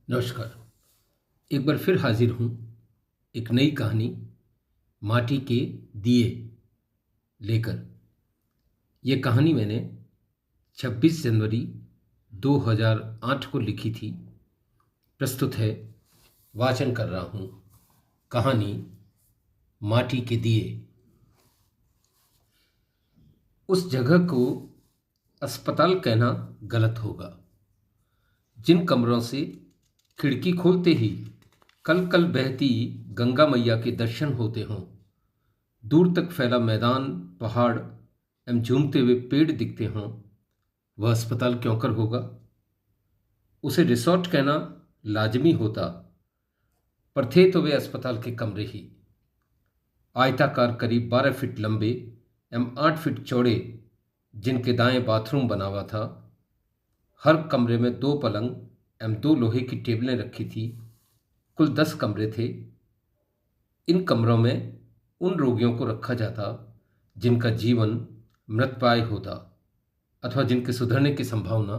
नमस्कार। एक बार फिर हाजिर हूँ एक नई कहानी माटी के दिए लेकर। ये कहानी मैंने 26 जनवरी 2008 को लिखी थी। प्रस्तुत है, वाचन कर रहा हूँ कहानी माटी के दिए। उस जगह को अस्पताल कहना गलत होगा जिन कमरों से खिड़की खोलते ही कल कल बहती गंगा मैया के दर्शन होते हों, दूर तक फैला मैदान, पहाड़ एवं झूमते हुए पेड़ दिखते हों। वह अस्पताल क्यों कर होगा? उसे रिसोर्ट कहना लाजमी होता, पर थे तो वे अस्पताल के कमरे ही। आयताकार, करीब 12 फीट लंबे एवं 8 फीट चौड़े, जिनके दाएं बाथरूम बना हुआ था। हर कमरे में 2 पलंग एवं 2 लोहे की टेबलें रखी थी। कुल 10 कमरे थे। इन कमरों में उन रोगियों को रखा जाता जिनका जीवन मृतप्राय होता अथवा जिनके सुधरने की संभावना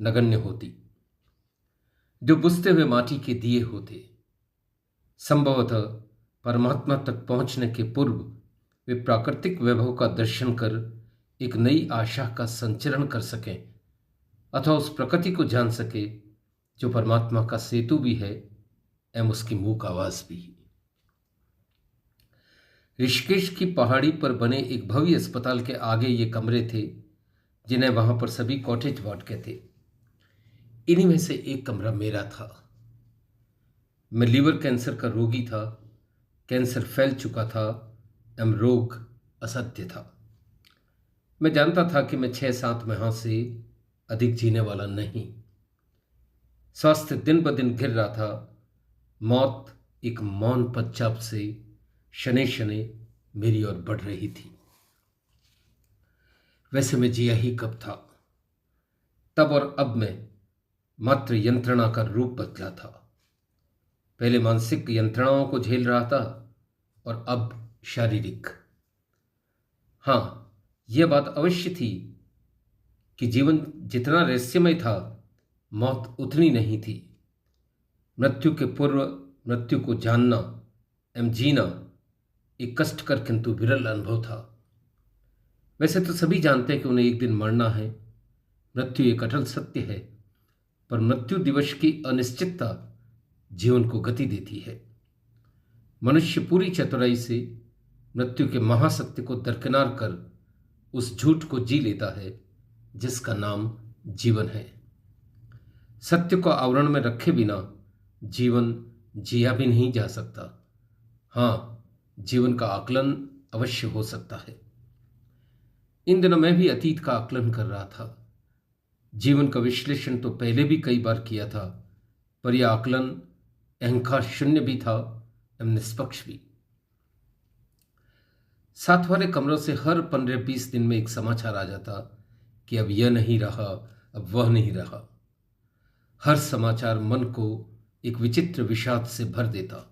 नगण्य होती, जो बुझते हुए माटी के दिए होते। संभवतः परमात्मा तक पहुंचने के पूर्व वे प्राकृतिक वैभव का दर्शन कर एक नई आशा का संचरण कर सकें अथवा उस प्रकृति को जान सके जो परमात्मा का सेतु भी है एवं उसकी मूक आवाज भी। ऋषिकेश की पहाड़ी पर बने एक भव्य अस्पताल के आगे ये कमरे थे, जिन्हें वहां पर सभी कॉटेज वार्ड कहते। इन्हीं में से एक कमरा मेरा था। मैं लीवर कैंसर का रोगी था। कैंसर फैल चुका था एवं रोग असाध्य था। मैं जानता था कि मैं 6-7 माह से अधिक जीने वाला नहीं। स्वास्थ्य दिन ब दिन गिर रहा था। मौत एक मौन पदचाप से शनै शनै मेरी ओर बढ़ रही थी। वैसे मैं जिया ही कब था? तब और अब में मात्र यंत्रणा का रूप बदला था। पहले मानसिक यंत्रणाओं को झेल रहा था और अब शारीरिक। हां, यह बात अवश्य थी कि जीवन जितना रहस्यमय था, मौत उतनी नहीं थी। मृत्यु के पूर्व मृत्यु को जानना एवं जीना एक कष्टकर किंतु विरल अनुभव था। वैसे तो सभी जानते हैं कि उन्हें एक दिन मरना है। मृत्यु एक अटल सत्य है, पर मृत्यु दिवस की अनिश्चितता जीवन को गति देती है। मनुष्य पूरी चतुराई से मृत्यु के महासत्य को दरकिनार कर उस झूठ को जी लेता है जिसका नाम जीवन है। सत्य को आवरण में रखे बिना जीवन जिया भी नहीं जा सकता। हां, जीवन का आकलन अवश्य हो सकता है। इन दिनों मैं भी अतीत का आकलन कर रहा था। जीवन का विश्लेषण तो पहले भी कई बार किया था, पर यह आकलन अहंकार शून्य भी था एवं निष्पक्ष भी। साथ वाले कमरों से हर 15-20 दिन में एक समाचार आ जाता कि अब यह नहीं रहा, अब वह नहीं रहा। हर समाचार मन को एक विचित्र विषाद से भर देता।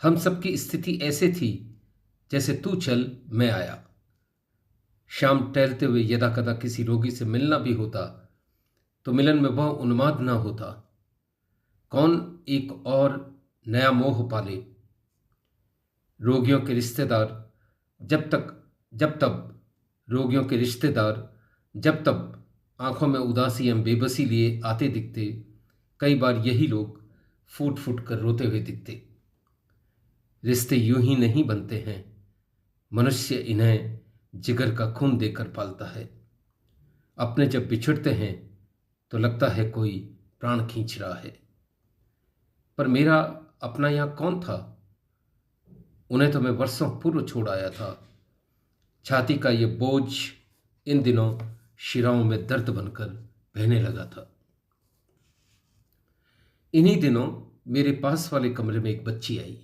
हम सबकी स्थिति ऐसे थी जैसे तू चल मैं आया। शाम टहलते हुए यदा कदा किसी रोगी से मिलना भी होता तो मिलन में वह उन्माद न होता। कौन एक और नया मोह पाले। रोगियों के रिश्तेदार जब तब रोगियों के रिश्तेदार जब तब आंखों में उदासी एवं बेबसी लिए आते दिखते। कई बार यही लोग फूट फूट कर रोते हुए दिखते। रिश्ते यूं ही नहीं बनते हैं। मनुष्य इन्हें जिगर का खून देकर पालता है। अपने जब बिछड़ते हैं तो लगता है कोई प्राण खींच रहा है। पर मेरा अपना यहां कौन था? उन्हें तो मैं वर्षों पूर्व छोड़ आया था। छाती का ये बोझ इन दिनों शिराओं में दर्द बनकर बहने लगा था। इन्हीं दिनों मेरे पास वाले कमरे में एक बच्ची आई।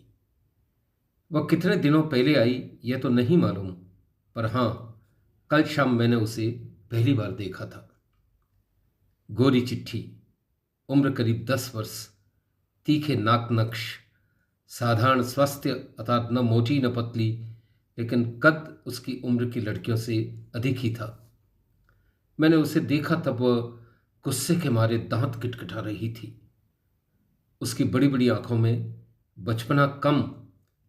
वह कितने दिनों पहले आई यह तो नहीं मालूम, पर हां, कल शाम मैंने उसे पहली बार देखा था। गोरी चिट्ठी, उम्र करीब 10 वर्ष, तीखे नाक नक्श, साधारण स्वास्थ्य अर्थात न मोटी न पतली, लेकिन कद उसकी उम्र की लड़कियों से अधिक ही था। मैंने उसे देखा तब वह गुस्से के मारे दांत किटकिटा रही थी। उसकी बड़ी बड़ी आंखों में बचपना कम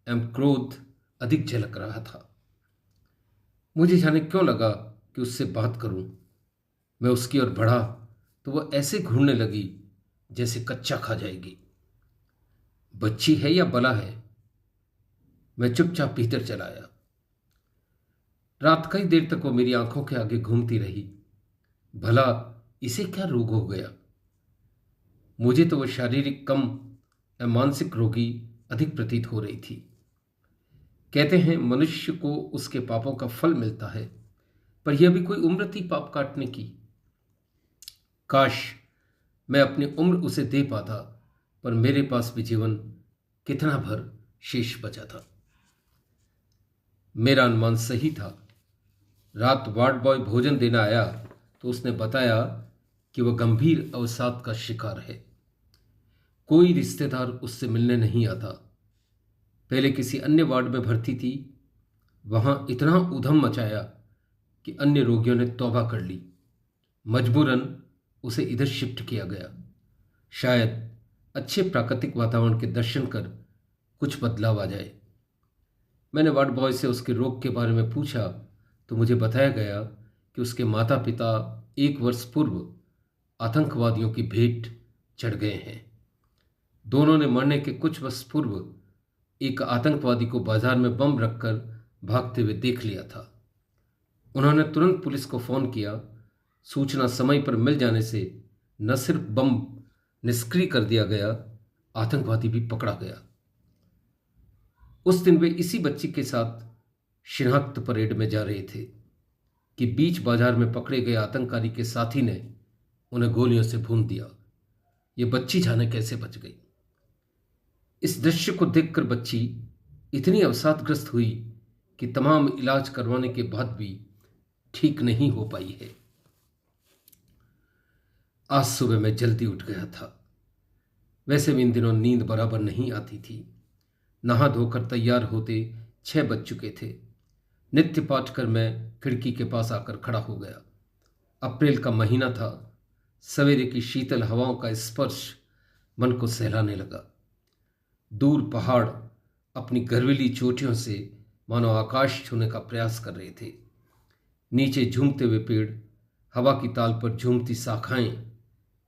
एवं क्रोध अधिक झलक रहा था। मुझे जाने क्यों लगा कि उससे बात करूं। मैं उसकी ओर बढ़ा तो वह ऐसे घूरने लगी जैसे कच्चा खा जाएगी। बच्ची है या बला है? मैं चुपचाप भीतर चला आया। रात कई देर तक वो मेरी आंखों के आगे घूमती रही। भला इसे क्या रोग हो गया? मुझे तो वह शारीरिक कम या मानसिक रोगी अधिक प्रतीत हो रही थी। कहते हैं मनुष्य को उसके पापों का फल मिलता है, पर यह भी कोई उम्र थी पाप काटने की। काश मैं अपनी उम्र उसे दे पाता, पर मेरे पास भी जीवन कितना भर शेष बचा था। मेरा अनुमान सही था। रात वार्ड बॉय भोजन देना आया तो उसने बताया कि वह गंभीर अवसाद का शिकार है। कोई रिश्तेदार उससे मिलने नहीं आता। पहले किसी अन्य वार्ड में भर्ती थी। वहां इतना ऊधम मचाया कि अन्य रोगियों ने तौबा कर ली। मजबूरन उसे इधर शिफ्ट किया गया। शायद अच्छे प्राकृतिक वातावरण के दर्शन कर कुछ बदलाव आ जाए। मैंने वार्ड बॉय से उसके रोग के बारे में पूछा तो मुझे बताया गया कि उसके माता पिता 1 वर्ष पूर्व आतंकवादियों की भेंट चढ़ गए हैं। दोनों ने मरने के कुछ वर्ष पूर्व एक आतंकवादी को बाजार में बम रखकर भागते हुए देख लिया था। उन्होंने तुरंत पुलिस को फोन किया। सूचना समय पर मिल जाने से न सिर्फ बम निष्क्रिय कर दिया गया, आतंकवादी भी पकड़ा गया। उस दिन वे इसी बच्ची के साथ शिनाख्त परेड में जा रहे थे कि बीच बाजार में पकड़े गए आतंककारी के साथी ने उन्हें गोलियों से भून दिया। ये बच्ची जाने कैसे बच गई। इस दृश्य को देखकर बच्ची इतनी अवसादग्रस्त हुई कि तमाम इलाज करवाने के बाद भी ठीक नहीं हो पाई है। आज सुबह मैं जल्दी उठ गया था। वैसे भी इन दिनों नींद बराबर नहीं आती थी। नहा धोकर तैयार होते 6 बज चुके थे। नित्य पाठ कर मैं खिड़की के पास आकर खड़ा हो गया। अप्रैल का महीना था। सवेरे की शीतल हवाओं का स्पर्श मन को सहलाने लगा। दूर पहाड़ अपनी गर्वीली चोटियों से मानो आकाश छूने का प्रयास कर रहे थे। नीचे झूमते हुए पेड़, हवा की ताल पर झूमती शाखाएं,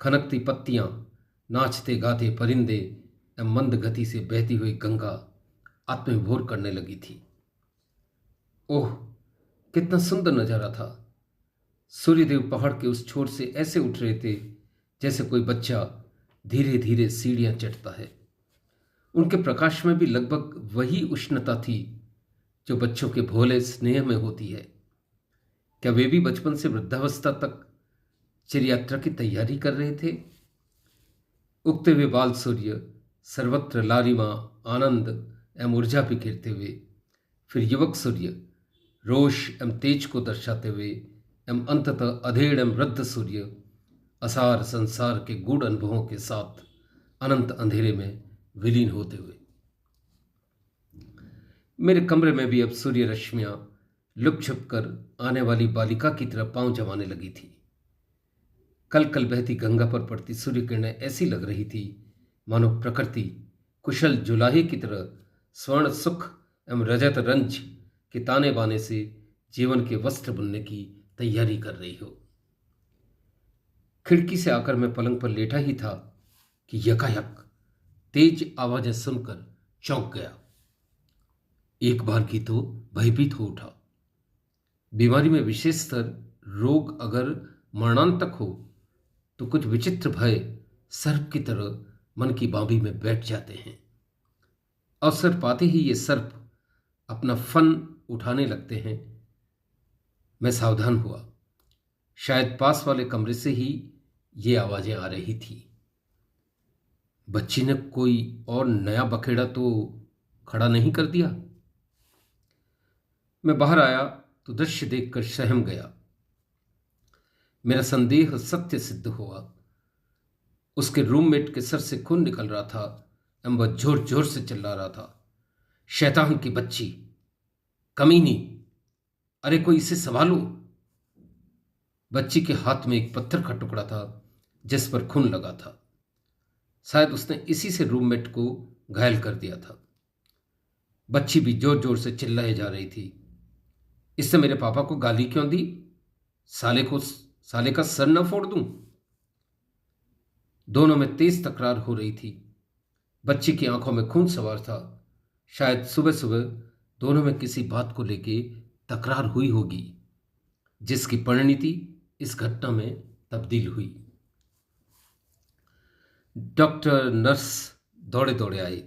खनकती पत्तियां, नाचते गाते परिंदे एवं मंद गति से बहती हुई गंगा आत्मविभोर करने लगी थी। ओह, कितना सुंदर नजारा था। सूर्यदेव पहाड़ के उस छोर से ऐसे उठ रहे थे जैसे कोई बच्चा धीरे धीरे सीढ़ियां चढ़ता है। उनके प्रकाश में भी लगभग वही उष्णता थी जो बच्चों के भोले स्नेह में होती है। क्या वे भी बचपन से वृद्धावस्था तक चिरयात्रा की तैयारी कर रहे थे? उगते हुए बाल सूर्य सर्वत्र लालिमा, आनंद एवं ऊर्जा बिखेरते हुए, फिर युवक सूर्य रोष एवं तेज को दर्शाते हुए, एवं अंततः अधेड़ एवं वृद्ध सूर्य असार संसार के गूढ़ अनुभवों के साथ अनंत अंधेरे में विलीन होते हुए। मेरे कमरे में भी अब सूर्य रश्मियां लुक छुप कर आने वाली बालिका की तरह पांव जमाने लगी थी। कल कल बहती गंगा पर पड़ती सूर्य किरणें ऐसी लग रही थी मानो प्रकृति कुशल जुलाहे की तरह स्वर्ण सुख एवं रजत रंज के ताने बाने से जीवन के वस्त्र बुनने की तैयारी कर रही हो। खिड़की से आकर मैं पलंग पर लेटा ही था कि यकायक तेज आवाजें सुनकर चौंक गया। एक बार की तो भयभीत हो उठा। बीमारी में विशेषतर रोग अगर मरणांतक हो तो कुछ विचित्र भय सर्प की तरह मन की बांबी में बैठ जाते हैं। अवसर पाते ही ये सर्प अपना फन उठाने लगते हैं। मैं सावधान हुआ। शायद पास वाले कमरे से ही ये आवाजें आ रही थी। बच्ची ने कोई और नया बखेड़ा तो खड़ा नहीं कर दिया? मैं बाहर आया तो दृश्य देखकर सहम गया। मेरा संदेह सत्य सिद्ध हुआ। उसके रूममेट के सर से खून निकल रहा था एवं वह जोर जोर से चिल्ला रहा था, शैतान की बच्ची, कमीनी, अरे कोई इसे संभालो। बच्ची के हाथ में एक पत्थर का टुकड़ा था जिस पर खून लगा था। शायद उसने इसी से रूममेट को घायल कर दिया था। बच्ची भी जोर जोर से चिल्लाए जा रही थी, इससे मेरे पापा को गाली क्यों दी? साले का सर न फोड़ दूं? दोनों में तेज तकरार हो रही थी। बच्ची की आंखों में खून सवार था। शायद सुबह सुबह दोनों में किसी बात को लेके तकरार हुई होगी, जिसकी परिणति इस घटना में तब्दील हुई। डॉक्टर, नर्स दौड़े दौड़े आए।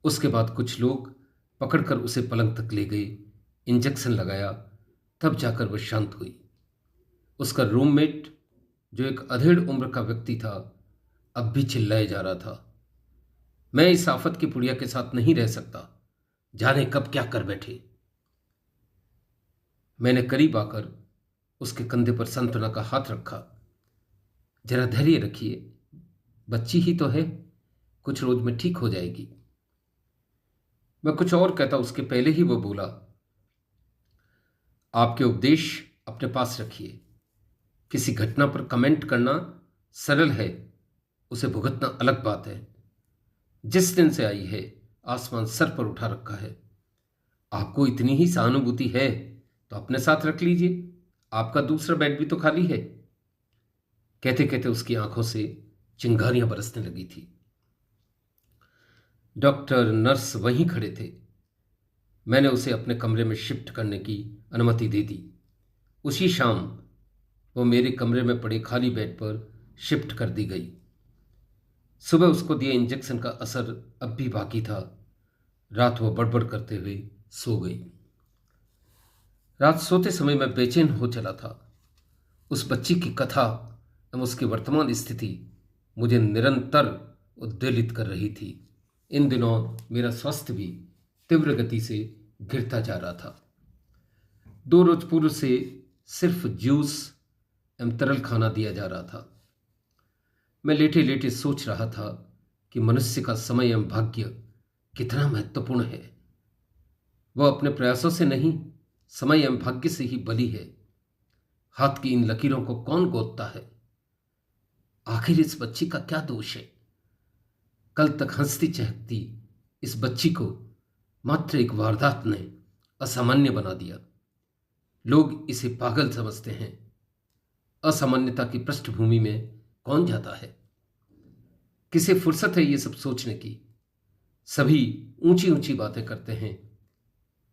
उसके बाद कुछ लोग पकड़कर उसे पलंग तक ले गए, इंजेक्शन लगाया, तब जाकर वह शांत हुई। उसका रूममेट, जो एक अधेड़ उम्र का व्यक्ति था, अब भी चिल्लाए जा रहा था, मैं इस आफत की पुड़िया के साथ नहीं रह सकता, जाने कब क्या कर बैठे। मैंने करीब आकर उसके कंधे पर सांत्वना का हाथ रखा। जरा धैर्य रखिए, बच्ची ही तो है, कुछ रोज में ठीक हो जाएगी। मैं कुछ और कहता उसके पहले ही वो बोला, आपके उपदेश अपने पास रखिए। किसी घटना पर कमेंट करना सरल है, उसे भुगतना अलग बात है। जिस दिन से आई है आसमान सर पर उठा रखा है। आपको इतनी ही सहानुभूति है तो अपने साथ रख लीजिए, आपका दूसरा बेड भी तो खाली है। कहते कहते उसकी आंखों से चिंगारियां बरसने लगी थी। डॉक्टर, नर्स वहीं खड़े थे। मैंने उसे अपने कमरे में शिफ्ट करने की अनुमति दे दी। उसी शाम वो मेरे कमरे में पड़े खाली बेड पर शिफ्ट कर दी गई। सुबह उसको दिए इंजेक्शन का असर अब भी बाकी था। रात वो बड़बड़ करते हुए सो गई। रात सोते समय मैं बेचैन हो चला था। उस बच्ची की कथा एवं उसकी वर्तमान स्थिति मुझे निरंतर उद्वेलित कर रही थी। इन दिनों मेरा स्वास्थ्य भी तीव्र गति से गिरता जा रहा था। 2 रोज पूर्व से सिर्फ जूस एवं तरल खाना दिया जा रहा था। मैं लेटे लेटे सोच रहा था कि मनुष्य का समय एवं भाग्य कितना महत्वपूर्ण है। वह अपने प्रयासों से नहीं, समय एवं भाग्य से ही बली है। हाथ की इन लकीरों को कौन गोदता है? आखिर इस बच्ची का क्या दोष है? कल तक हंसती चहकती इस बच्ची को मात्र एक वारदात ने असामान्य बना दिया। लोग इसे पागल समझते हैं। असामान्यता की पृष्ठभूमि में कौन जाता है? किसे फुर्सत है ये सब सोचने की? सभी ऊंची ऊंची बातें करते हैं।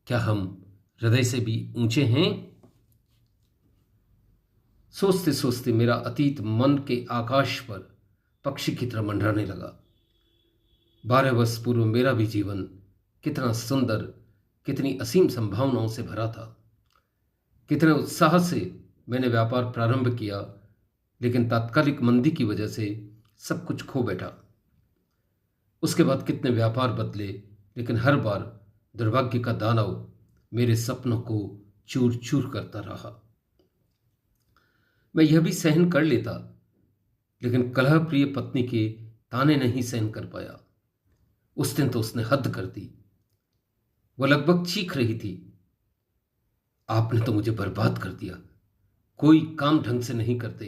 क्या हम हृदय से भी ऊंचे हैं? सोचते सोचते मेरा अतीत मन के आकाश पर पक्षी की तरह मंडराने लगा। 12 वर्ष पूर्व मेरा भी जीवन कितना सुंदर, कितनी असीम संभावनाओं से भरा था। कितने उत्साह से मैंने व्यापार प्रारंभ किया, लेकिन तात्कालिक मंदी की वजह से सब कुछ खो बैठा। उसके बाद कितने व्यापार बदले, लेकिन हर बार दुर्भाग्य का दानव मेरे सपनों को चूर चूर करता रहा। मैं यह भी सहन कर लेता, लेकिन कलह प्रिय पत्नी के ताने नहीं सहन कर पाया। उस दिन तो उसने हद कर दी। वह लगभग चीख रही थी, आपने तो मुझे बर्बाद कर दिया, कोई काम ढंग से नहीं करते,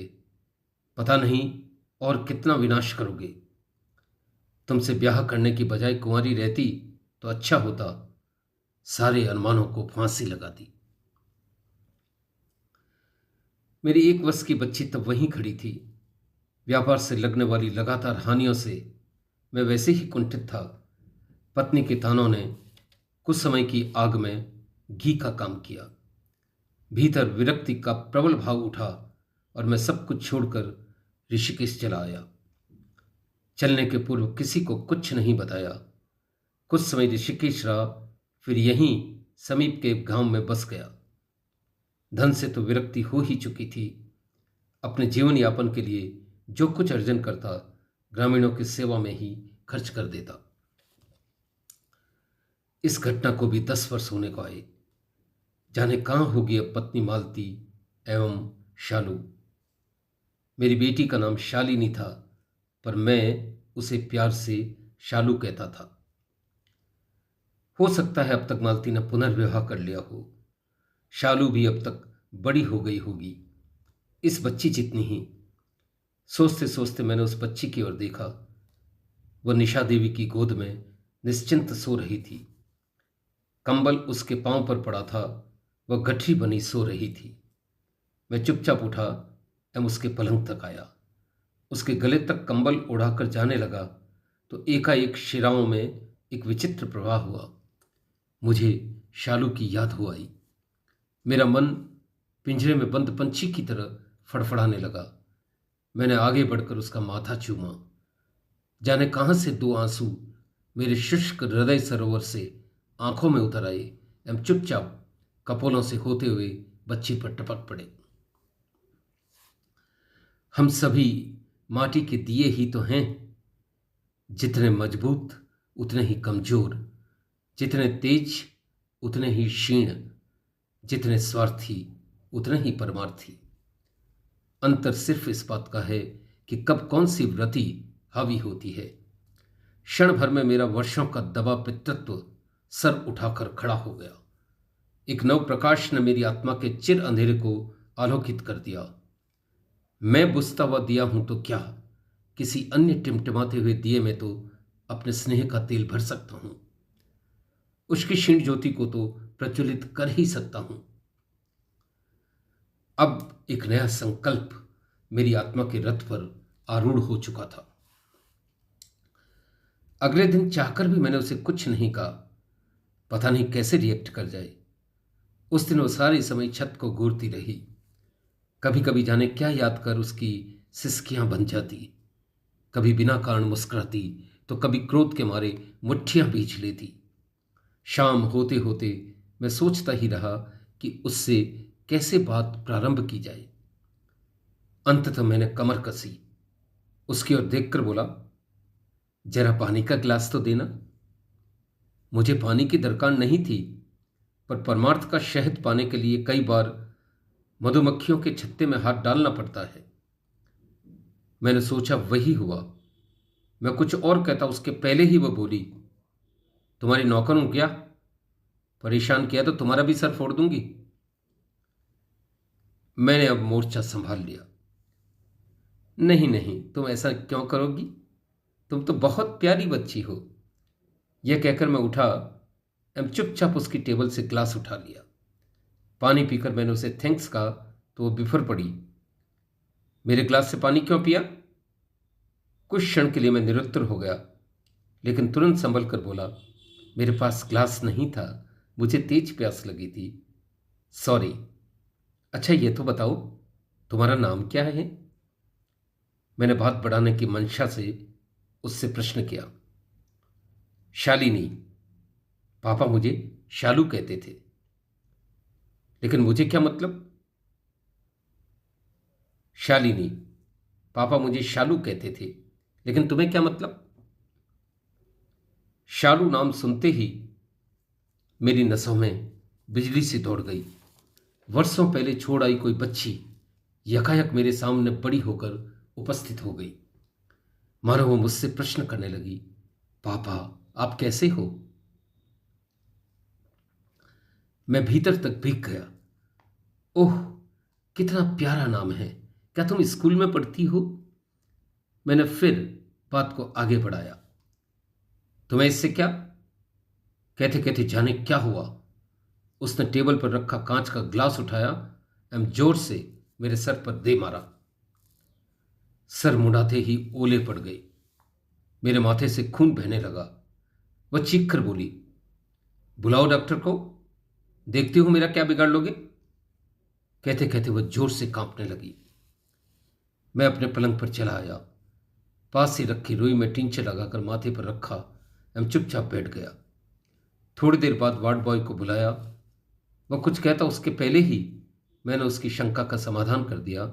पता नहीं और कितना विनाश करोगे। तुमसे ब्याह करने की बजाय कुंवारी रहती तो अच्छा होता। सारे अरमानों को फांसी लगा दी। मेरी 1 वर्ष की बच्ची तब वहीं खड़ी थी। व्यापार से लगने वाली लगातार हानियों से मैं वैसे ही कुंठित था। पत्नी के तानों ने कुछ समय की आग में घी का काम किया। भीतर विरक्ति का प्रबल भाव उठा और मैं सब कुछ छोड़कर ऋषिकेश चला आया। चलने के पूर्व किसी को कुछ नहीं बताया। कुछ समय ऋषिकेश रहा, फिर यहीं समीप के एक गांव में बस गया। धन से तो विरक्ति हो ही चुकी थी। अपने जीवन यापन के लिए जो कुछ अर्जन करता, ग्रामीणों की सेवा में ही खर्च कर देता। इस घटना को भी 10 वर्ष होने को आए। जाने कहाँ होगी अब पत्नी मालती एवं शालू। मेरी बेटी का नाम शालिनी था, पर मैं उसे प्यार से शालू कहता था। हो सकता है अब तक मालती ने पुनर्विवाह कर लिया हो। शालू भी अब तक बड़ी हो गई होगी, इस बच्ची जितनी ही। सोचते सोचते मैंने उस बच्ची की ओर देखा। वह निशा देवी की गोद में निश्चिंत सो रही थी। कंबल उसके पांव पर पड़ा था। वह गठरी बनी सो रही थी। मैं चुपचाप उठा एवं उसके पलंग तक आया। उसके गले तक कंबल उड़ाकर जाने लगा तो एकाएक शिराओं में एक विचित्र प्रवाह हुआ। मुझे शालू की याद हो आई। मेरा मन पिंजरे में बंद पंछी की तरह फड़फड़ाने लगा। मैंने आगे बढ़कर उसका माथा चूमा। जाने कहाँ से दो आंसू मेरे शुष्क हृदय सरोवर से आंखों में उतर आए एवं चुपचाप कपोलों से होते हुए बच्ची पर टपक पड़े। हम सभी माटी के दिए ही तो हैं, जितने मजबूत उतने ही कमजोर, जितने तेज उतने ही क्षीण, जितने स्वार्थी उतने ही परमार्थी। अंतर सिर्फ इस बात का है कि कब कौन सी व्रति हावी होती है। क्षण भर में मेरा वर्षों का दबा पितृत्व सर उठाकर खड़ा हो गया। एक नव प्रकाश ने मेरी आत्मा के चिर अंधेरे को आलोकित कर दिया। मैं बुझता हुआ दिया हूं तो क्या, किसी अन्य टिमटिमाते हुए दिए में तो अपने स्नेह का तेल भर सकता हूं। उसकी क्षीण ज्योति को तो प्रज्वलित कर ही सकता हूं। अब एक नया संकल्प मेरी आत्मा के रथ पर आरूढ़ हो चुका था। अगले दिन चाहकर भी मैंने उसे कुछ नहीं कहा। पता नहीं कैसे रिएक्ट कर जाए। उस दिन वो सारे समय छत को घूरती रही। कभी कभी जाने क्या याद कर उसकी सिसकियां बन जाती, कभी बिना कारण मुस्कुराती तो कभी क्रोध के मारे मुट्ठियां भींच लेती। शाम होते होते मैं सोचता ही रहा कि उससे कैसे बात प्रारंभ की जाए। अंततः मैंने कमर कसी, उसकी ओर देखकर बोला, जरा पानी का गिलास तो देना। मुझे पानी की दरकार नहीं थी, पर परमार्थ का शहद पाने के लिए कई बार मधुमक्खियों के छत्ते में हाथ डालना पड़ता है। मैंने सोचा वही हुआ। मैं कुछ और कहता उसके पहले ही वह बोली, तुम्हारी नौकर हूं क्या? परेशान किया तो तुम्हारा भी सर फोड़ दूंगी। मैंने अब मोर्चा संभाल लिया। नहीं नहीं, तुम ऐसा क्यों करोगी? तुम तो बहुत प्यारी बच्ची हो। यह कहकर मैं उठा एवं चुपचाप उसकी टेबल से ग्लास उठा लिया। पानी पीकर मैंने उसे थैंक्स कहा तो वो बिफर पड़ी, मेरे ग्लास से पानी क्यों पिया? कुछ क्षण के लिए मैं निरुत्तर हो गया, लेकिन तुरंत संभल कर बोला, मेरे पास ग्लास नहीं था, मुझे तेज प्यास लगी थी, सॉरी। अच्छा ये तो बताओ, तुम्हारा नाम क्या है? मैंने बात बढ़ाने की मंशा से उससे प्रश्न किया। शालिनी। पापा मुझे शालू कहते थे। लेकिन मुझे क्या मतलब? शालिनी। पापा मुझे शालू कहते थे, लेकिन तुम्हें क्या मतलब? शालू नाम सुनते ही मेरी नसों में बिजली सी दौड़ गई। वर्षों पहले छोड़ आई कोई बच्ची यकायक मेरे सामने बड़ी होकर उपस्थित हो गई। मानो वो मुझसे प्रश्न करने लगी, पापा आप कैसे हो? मैं भीतर तक भीग गया। ओह कितना प्यारा नाम है, क्या तुम स्कूल में पढ़ती हो? मैंने फिर बात को आगे बढ़ाया। तुम्हें इससे क्या? कहते कहते जाने क्या हुआ, उसने टेबल पर रखा कांच का ग्लास उठाया एवं जोर से मेरे सर पर दे मारा। सर मुड़ाते ही ओले पड़ गए। मेरे माथे से खून बहने लगा। वह चीख कर बोली, बुलाओ डॉक्टर को, देखती हूं मेरा क्या बिगाड़ लोगे। कहते कहते वह जोर से कांपने लगी। मैं अपने पलंग पर चला आया। पास ही रखी रुई में टिंचे लगाकर माथे पर रखा एवं चुपचाप बैठ गया। थोड़ी देर बाद वार्ड बॉय को बुलाया। वह कुछ कहता उसके पहले ही मैंने उसकी शंका का समाधान कर दिया।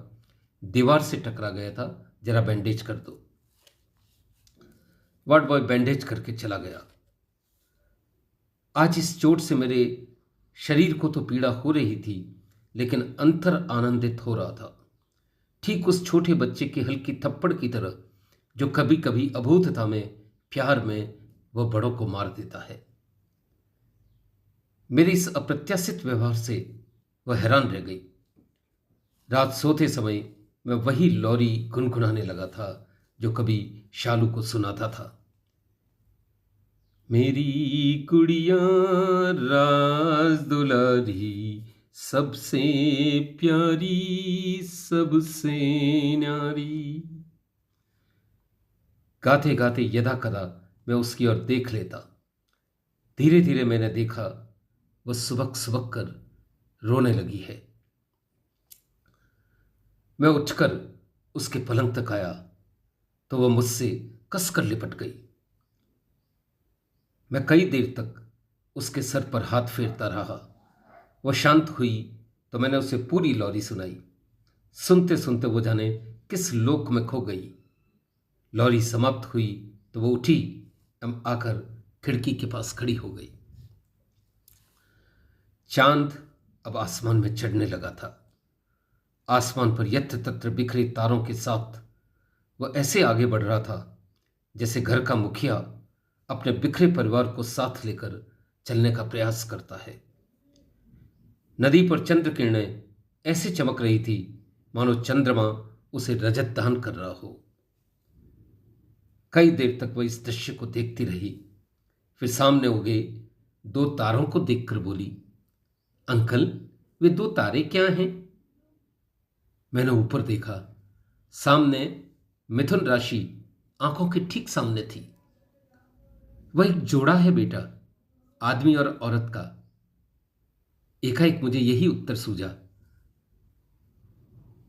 दीवार से टकरा गया था, जरा बैंडेज कर दो। वार्ड बॉय बैंडेज करके चला गया। आज इस चोट से मेरे शरीर को तो पीड़ा हो रही थी, लेकिन अंतर आनंदित हो रहा था। ठीक उस छोटे बच्चे के हल्की थप्पड़ की तरह जो कभी कभी अभूतता में, प्यार में वह बड़ों को मार देता है। मेरे इस अप्रत्याशित व्यवहार से वह हैरान रह गई। रात सोते समय मैं वही लौरी गुनगुनाने लगा था जो कभी शालू को सुनाता था। मेरी गुड़िया राज दुलारी, सबसे प्यारी सबसे न्यारी। गाते गाते यदा कदा मैं उसकी ओर देख लेता। धीरे धीरे मैंने देखा वह सुबक सुबक कर रोने लगी है। मैं उठकर उसके पलंग तक आया तो वह मुझसे कसकर लिपट गई। मैं कई देर तक उसके सर पर हाथ फेरता रहा। वह शांत हुई तो मैंने उसे पूरी लोरी सुनाई। सुनते सुनते वो जाने किस लोक में खो गई। लोरी समाप्त हुई तो वो उठी एवं आकर खिड़की के पास खड़ी हो गई। चांद अब आसमान में चढ़ने लगा था। आसमान पर यत्र तत्र बिखरे तारों के साथ वह ऐसे आगे बढ़ रहा था जैसे घर का मुखिया अपने बिखरे परिवार को साथ लेकर चलने का प्रयास करता है। नदी पर चंद्र किरणें ऐसे चमक रही थी मानो चंद्रमा उसे रजत दान कर रहा हो। कई देर तक वह इस दृश्य को देखती रही। फिर सामने उगे दो तारों को देखकर बोली, अंकल, वे दो तारे क्या हैं? मैंने ऊपर देखा। सामने मिथुन राशि आंखों के ठीक सामने थी। वह एक जोड़ा है बेटा, आदमी और औरत का। एकाएक मुझे यही उत्तर सूझा।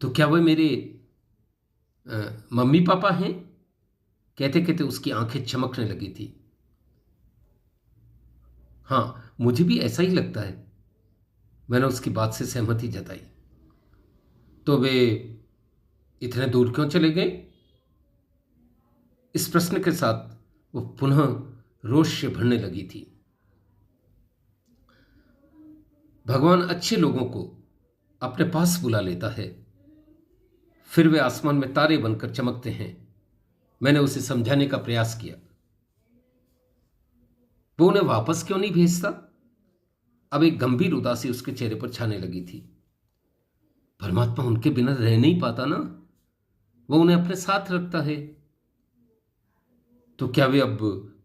तो क्या वह मेरे मम्मी पापा हैं? कहते कहते उसकी आंखें चमकने लगी थी। हाँ, मुझे भी ऐसा ही लगता है। मैंने उसकी बात से सहमति जताई। तो वे इतने दूर क्यों चले गए? इस प्रश्न के साथ वो पुनः रोष से भरने लगी थी। भगवान अच्छे लोगों को अपने पास बुला लेता है, फिर वे आसमान में तारे बनकर चमकते हैं। मैंने उसे समझाने का प्रयास किया। वो उन्हें वापस क्यों नहीं भेजता? अब एक गंभीर उदासी उसके चेहरे पर छाने लगी थी। परमात्मा उनके बिना रह नहीं पाता ना, वो उन्हें अपने साथ रखता है। तो क्या वे अब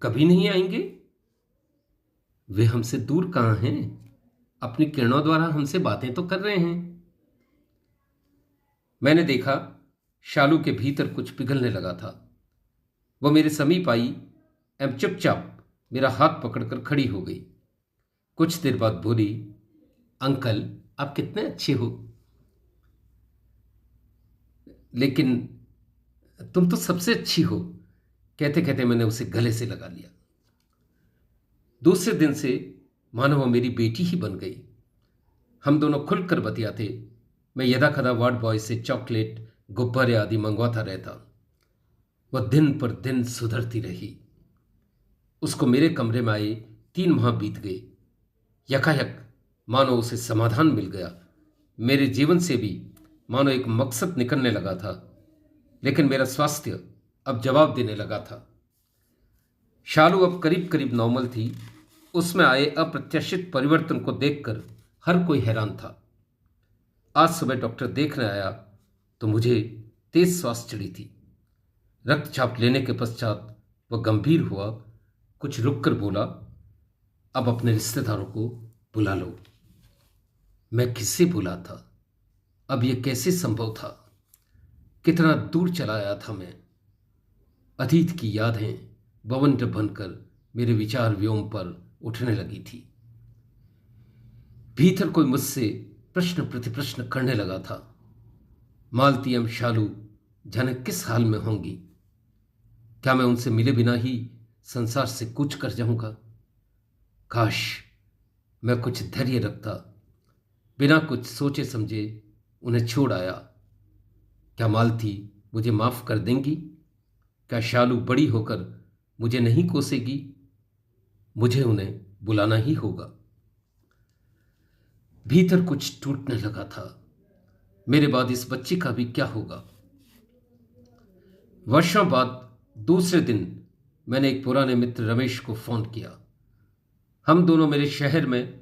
कभी नहीं आएंगे? वे हमसे दूर कहां हैं? अपनी किरणों द्वारा हमसे बातें तो कर रहे हैं। मैंने देखा शालू के भीतर कुछ पिघलने लगा था। वह मेरे समीप आई एवं चुपचाप मेरा हाथ पकड़कर खड़ी हो गई। कुछ देर बाद बोली, अंकल, आप कितने अच्छे हो, लेकिन तुम तो सबसे अच्छी हो। कहते कहते मैंने उसे गले से लगा लिया। दूसरे दिन से मानो वह मेरी बेटी ही बन गई। हम दोनों खुलकर बतियाते। मैं यदा कदा वार्ड बॉय से चॉकलेट, गुब्बारे आदि मंगवाता रहता। वह दिन पर दिन सुधरती रही। उसको मेरे कमरे में आए 3 माह बीत गए। यकायक मानो उसे समाधान मिल गया। मेरे जीवन से भी मानो एक मकसद निकलने लगा था। लेकिन मेरा स्वास्थ्य अब जवाब देने लगा था। शालू अब करीब करीब नॉर्मल थी। उसमें आए अप्रत्याशित परिवर्तन को देखकर हर कोई हैरान था। आज सुबह डॉक्टर देखने आया तो मुझे तेज श्वास चढ़ी थी। रक्तचाप लेने के पश्चात वह गंभीर हुआ। कुछ रुककर बोला, अब अपने रिश्तेदारों को बुला लो। मैं किससे बुला था? अब यह कैसे संभव था? कितना दूर चला आया था मैं। अतीत की यादें बवंडर बनकर मेरे विचार व्योम पर उठने लगी थी। भीतर कोई मुझसे प्रश्न प्रतिप्रश्न करने लगा था। मालती एवं शालू जाने किस हाल में होंगी? क्या मैं उनसे मिले बिना ही संसार से कूच कर जाऊंगा? काश मैं कुछ धैर्य रखता, बिना कुछ सोचे समझे उन्हें छोड़ आया। क्या मालती मुझे माफ कर देंगी? क्या शालू बड़ी होकर मुझे नहीं कोसेगी? मुझे उन्हें बुलाना ही होगा। भीतर कुछ टूटने लगा था। मेरे बाद इस बच्चे का भी क्या होगा? वर्षों बाद दूसरे दिन मैंने एक पुराने मित्र रमेश को फोन किया। हम दोनों मेरे शहर में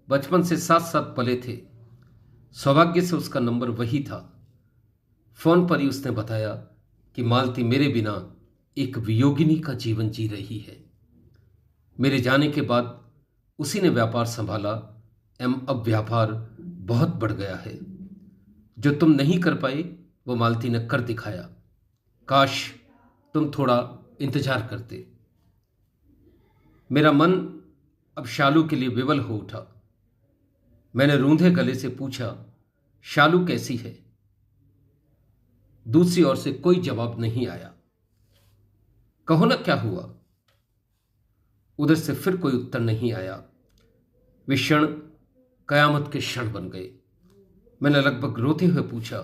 बचपन से साथ साथ पले थे। सौभाग्य से उसका नंबर वही था। फोन पर ही उसने बताया कि मालती मेरे बिना एक वियोगिनी का जीवन जी रही है। मेरे जाने के बाद उसी ने व्यापार संभाला एवं अब व्यापार बहुत बढ़ गया है। जो तुम नहीं कर पाए वो मालती ने कर दिखाया। काश तुम थोड़ा इंतजार करते। मेरा मन अब शालू के लिए विवल हो उठा। मैंने रूंधे गले से पूछा, शालू कैसी है? दूसरी ओर से कोई जवाब नहीं आया। कहो ना क्या हुआ? उधर से फिर कोई उत्तर नहीं आया। वे क्षण कयामत के क्षण बन गए। मैंने लगभग रोते हुए पूछा,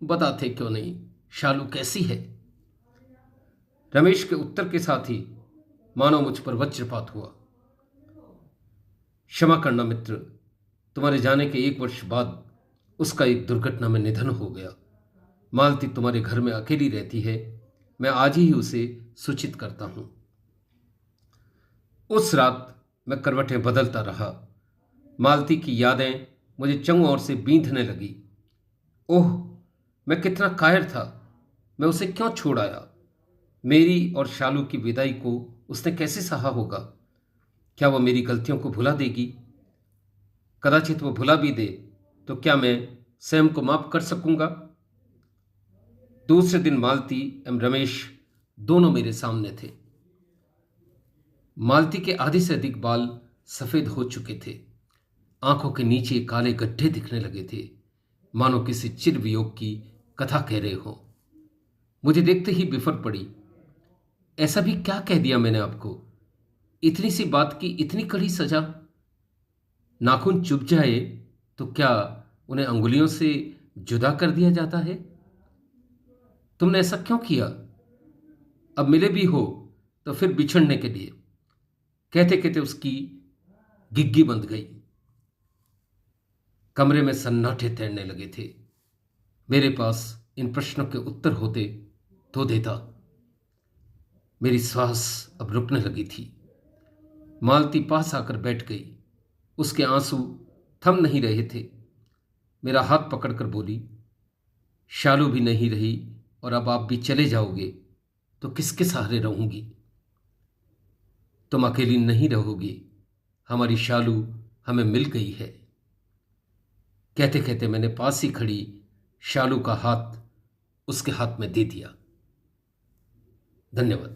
बताते क्यों नहीं, शालू कैसी है? रमेश के उत्तर के साथ ही मानो मुझ पर वज्रपात हुआ। क्षमा करना मित्र, तुम्हारे जाने के 1 वर्ष बाद उसका एक दुर्घटना में निधन हो गया। मालती तुम्हारे घर में अकेली रहती है। मैं आज ही उसे सूचित करता हूं। उस रात मैं करवटें बदलता रहा। मालती की यादें मुझे चंगों ओर से बींधने लगी। ओह, मैं कितना कायर था। मैं उसे क्यों छोड़ आया? मेरी और शालू की विदाई को उसने कैसे सहा होगा? क्या वह मेरी गलतियों को भुला देगी? कदाचित वो भुला भी दे तो क्या मैं स्वयं को माफ कर सकूंगा? दूसरे दिन मालती एवं रमेश दोनों मेरे सामने थे। मालती के आधे से अधिक बाल सफेद हो चुके थे। आंखों के नीचे काले गड्ढे दिखने लगे थे, मानो किसी चिर वियोग की कथा कह रहे हो। मुझे देखते ही बिफर पड़ी। ऐसा भी क्या कह दिया मैंने आपको? इतनी सी बात की इतनी कड़ी सजा? नाखून चुभ जाए तो क्या उन्हें अंगुलियों से जुदा कर दिया जाता है? तुमने ऐसा क्यों किया? अब मिले भी हो तो फिर बिछड़ने के लिए। कहते कहते उसकी गिग्गी बंध गई। कमरे में सन्नाटे तैरने लगे थे। मेरे पास इन प्रश्नों के उत्तर होते तो देता। मेरी श्वास अब रुकने लगी थी। मालती पास आकर बैठ गई। उसके आंसू थम नहीं रहे थे। मेरा हाथ पकड़कर बोली, शालू भी नहीं रही और अब आप भी चले जाओगे तो किसके सहारे रहूंगी? तुम अकेली नहीं रहोगी, हमारी शालू हमें मिल गई है। कहते कहते मैंने पास ही खड़ी शालू का हाथ उसके हाथ में दे दिया। धन्यवाद।